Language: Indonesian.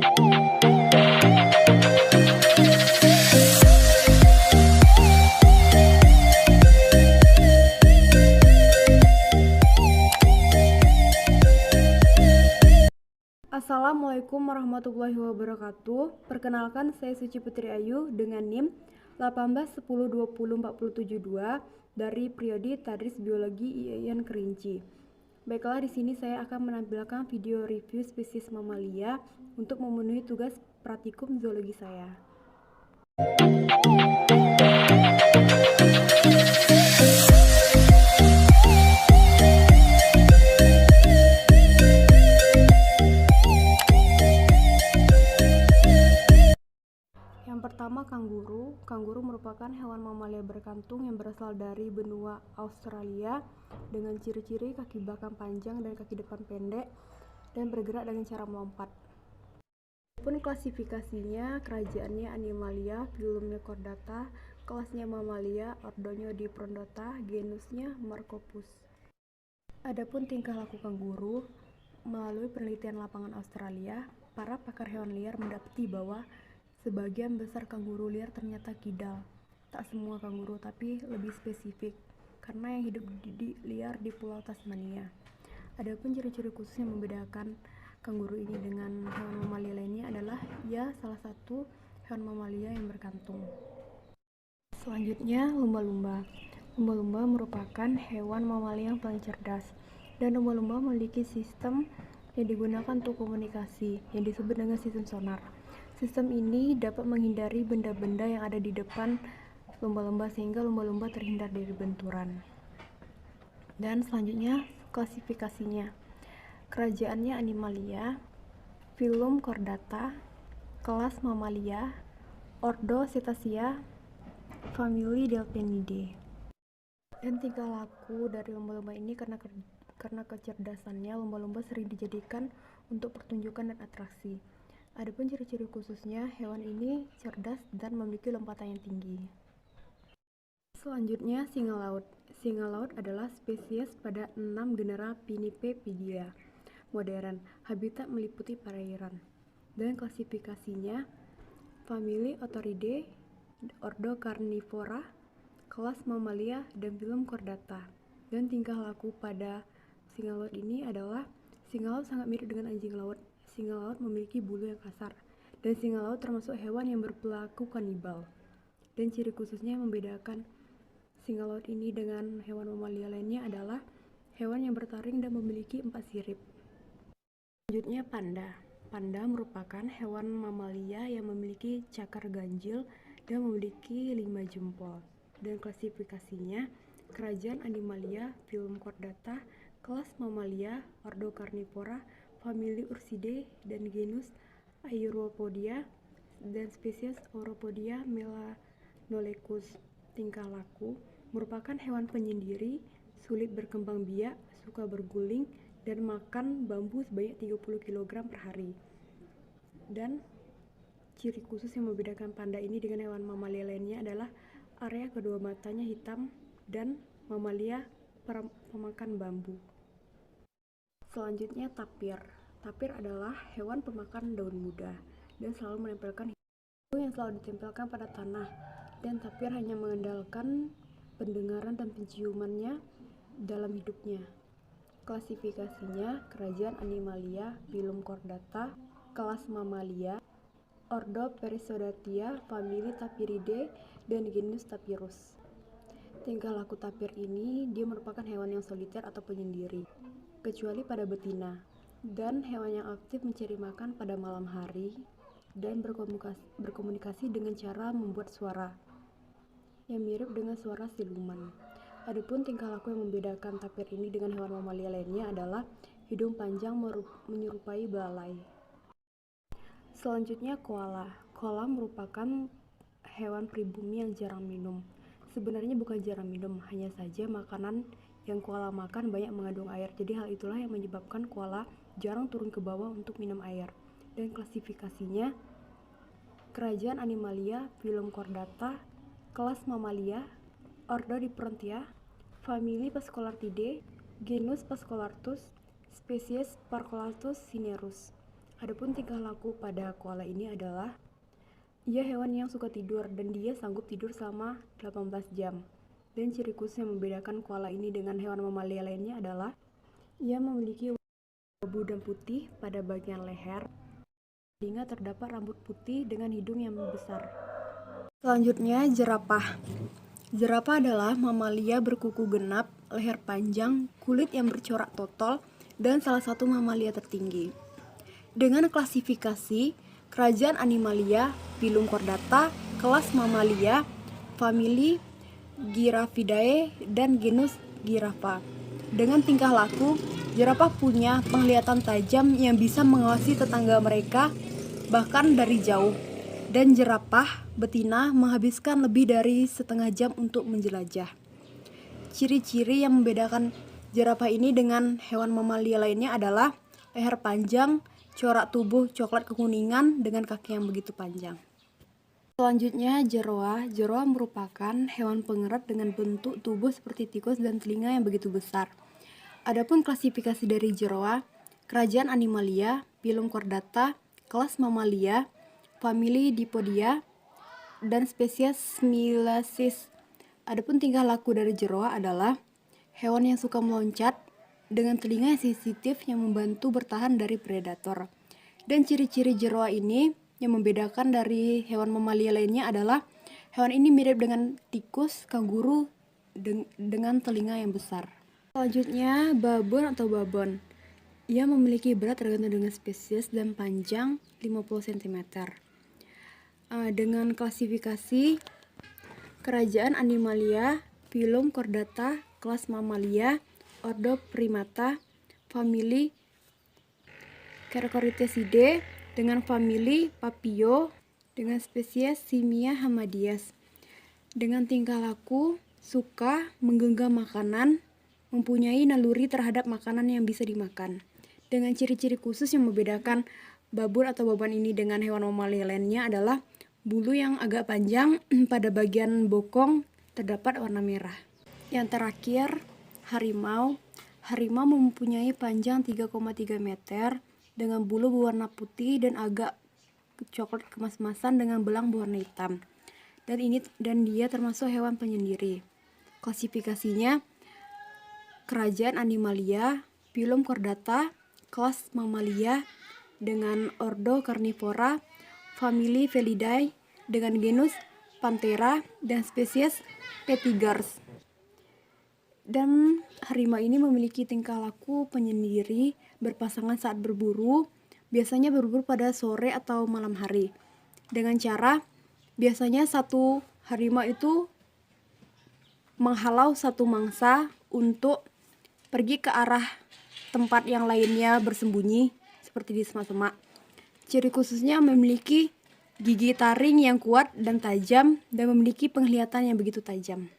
Assalamualaikum warahmatullahi wabarakatuh. Perkenalkan, saya Suci Putri Ayu dengan NIM 1810204772 dari Prodi Tadris Biologi IAIN Kerinci. Baiklah, di sini saya akan menampilkan video review spesies mamalia untuk memenuhi tugas praktikum zoologi saya. Yang pertama, kanguru. Kanguru merupakan hewan mamalia berkantung yang berasal dari benua Australia dengan ciri-ciri kaki belakang panjang dan kaki depan pendek dan bergerak dengan cara melompat. Pun klasifikasinya, kerajaannya Animalia, filumnya Chordata, kelasnya Mamalia, ordonya Diprondota, genusnya Marcopus. Adapun tingkah laku kanguru, melalui penelitian lapangan Australia, para pakar hewan liar mendapati bahwa sebagian besar kanguru liar ternyata kidal. Tak semua kanguru, tapi lebih spesifik, karena yang hidup di liar di Pulau Tasmania. Adapun ciri-ciri khusus yang membedakan kanguru ini dengan hewan mamalia lainnya adalah ia salah satu hewan mamalia yang berkantung. Selanjutnya, lumba-lumba. Lumba-lumba merupakan hewan mamalia yang paling cerdas, dan lumba-lumba memiliki sistem yang digunakan untuk komunikasi yang disebut dengan sistem sonar. Sistem ini dapat menghindari benda-benda yang ada di depan lumba-lumba sehingga lumba-lumba terhindar dari benturan. Dan selanjutnya, klasifikasinya. Kerajaannya Animalia, filum Chordata, kelas Mamalia, ordo Cetacea, famili Delphinidae. Dan tingkah laku dari lumba-lumba ini karena kecerdasannya, lumba-lumba sering dijadikan untuk pertunjukan dan atraksi. Adapun ciri-ciri khususnya, hewan ini cerdas dan memiliki lompatan yang tinggi. Selanjutnya, singa laut. Singa laut adalah spesies pada 6 genera Pinnipedidae modern. Habitat meliputi perairan. Dan klasifikasinya, famili Otoridae, ordo Carnivora, kelas Mamalia, dan filum Chordata. Dan tingkah laku pada singa laut ini adalah singa laut sangat mirip dengan anjing laut. Singa laut memiliki bulu yang kasar, dan singa laut termasuk hewan yang berperilaku kanibal. Dan ciri khususnya yang membedakan singa laut ini dengan hewan mamalia lainnya adalah hewan yang bertaring dan memiliki 4 sirip. Selanjutnya, panda. Panda merupakan hewan mamalia yang memiliki cakar ganjil dan memiliki 5 jempol. Dan klasifikasinya, kerajaan Animalia, filum Chordata, kelas Mamalia, ordo Carnivora, famili Ursidae, dan genus Ailuropodia, dan spesies Auropodia melanolecus. Tingkah laku, merupakan hewan penyendiri, sulit berkembang biak, suka berguling, dan makan bambu sebanyak 30 kg per hari. Dan ciri khusus yang membedakan panda ini dengan hewan mamalia lainnya adalah area kedua matanya hitam dan mamalia pemakan bambu. Selanjutnya, tapir. Tapir adalah hewan pemakan daun muda dan selalu menempelkan hidung yang selalu ditempelkan pada tanah, dan tapir hanya mengandalkan pendengaran dan penciumannya dalam hidupnya. Klasifikasinya, kerajaan Animalia, filum Chordata, kelas Mamalia, ordo Perissodactia, famili Tapiridae, dan genus Tapirus. Tingkah laku tapir ini, dia merupakan hewan yang soliter atau penyendiri, kecuali pada betina, dan hewan yang aktif mencari makan pada malam hari dan berkomunikasi dengan cara membuat suara yang mirip dengan suara siluman. Adapun tingkah laku yang membedakan tapir ini dengan hewan mamalia lainnya adalah hidung panjang menyerupai belalai. Selanjutnya, koala. Koala merupakan hewan pribumi yang jarang minum. Sebenarnya bukan jarang minum, hanya saja makanan yang koala makan banyak mengandung air. Jadi hal itulah yang menyebabkan koala jarang turun ke bawah untuk minum air. Dan klasifikasinya, kerajaan Animalia, filum Chordata, kelas Mamalia, ordo Diprontia, famili Phascolarctidae, genus Phascolarctus, spesies Parcolatus cinereus. Adapun tingkah laku pada koala ini adalah ia hewan yang suka tidur dan dia sanggup tidur selama 18 jam. Dan ciri khusus yang membedakan koala ini dengan hewan mamalia lainnya adalah ia memiliki warna abu dan putih pada bagian leher. Telinga terdapat rambut putih dengan hidung yang besar. Selanjutnya, jerapah. Jerapah adalah mamalia berkuku genap, leher panjang, kulit yang bercorak totol, dan salah satu mamalia tertinggi. Dengan klasifikasi, kerajaan Animalia, Phylum Chordata, kelas Mamalia, famili Giraffidae, dan genus Giraffa. Dengan tingkah laku, jerapah punya penglihatan tajam yang bisa mengawasi tetangga mereka bahkan dari jauh. Dan jerapah betina menghabiskan lebih dari setengah jam untuk menjelajah. Ciri-ciri yang membedakan jerapah ini dengan hewan mamalia lainnya adalah leher panjang, corak tubuh coklat kekuningan dengan kaki yang begitu panjang. Selanjutnya, jeroa. Jeroa merupakan hewan pengerat dengan bentuk tubuh seperti tikus dan telinga yang begitu besar. Adapun klasifikasi dari jeroa, kerajaan Animalia, Phylum Chordata, kelas Mamalia, famili Dipodia, dan spesies Smilacis. Adapun tingkah laku dari jeroa adalah hewan yang suka meloncat dengan telinga yang sensitif yang membantu bertahan dari predator. Dan ciri-ciri jeroa ini yang membedakan dari hewan mamalia lainnya adalah hewan ini mirip dengan tikus, kanguru dengan telinga yang besar. Selanjutnya, babon atau babon. Ia memiliki berat tergantung dengan spesies dan panjang 50 cm. Dengan klasifikasi kerajaan Animalia, Phylum Chordata, kelas Mamalia, ordo Primata, famili Cercoritecidae, dengan famili Papio, dengan spesies Simia hamadias. Dengan tingkah laku, suka menggenggam makanan, mempunyai naluri terhadap makanan yang bisa dimakan. Dengan ciri-ciri khusus yang membedakan babon atau babon ini dengan hewan mamalia lainnya adalah bulu yang agak panjang, pada bagian bokong terdapat warna merah. Yang terakhir, harimau. Harimau mempunyai panjang 3,3 meter dengan bulu berwarna putih dan agak coklat kemas-kemasan dengan belang berwarna hitam. Dan dia termasuk hewan penyendiri. Klasifikasinya kerajaan Animalia, Phylum Chordata, kelas Mamalia, dengan ordo Carnivora, famili Felidae, dengan genus Panthera, dan spesies Petigars. Dan harimau ini memiliki tingkah laku penyendiri, berpasangan saat berburu, biasanya berburu pada sore atau malam hari. Dengan cara, biasanya satu harimau itu menghalau satu mangsa untuk pergi ke arah tempat yang lainnya bersembunyi, seperti di semak-semak. Ciri khususnya memiliki gigi taring yang kuat dan tajam dan memiliki penglihatan yang begitu tajam.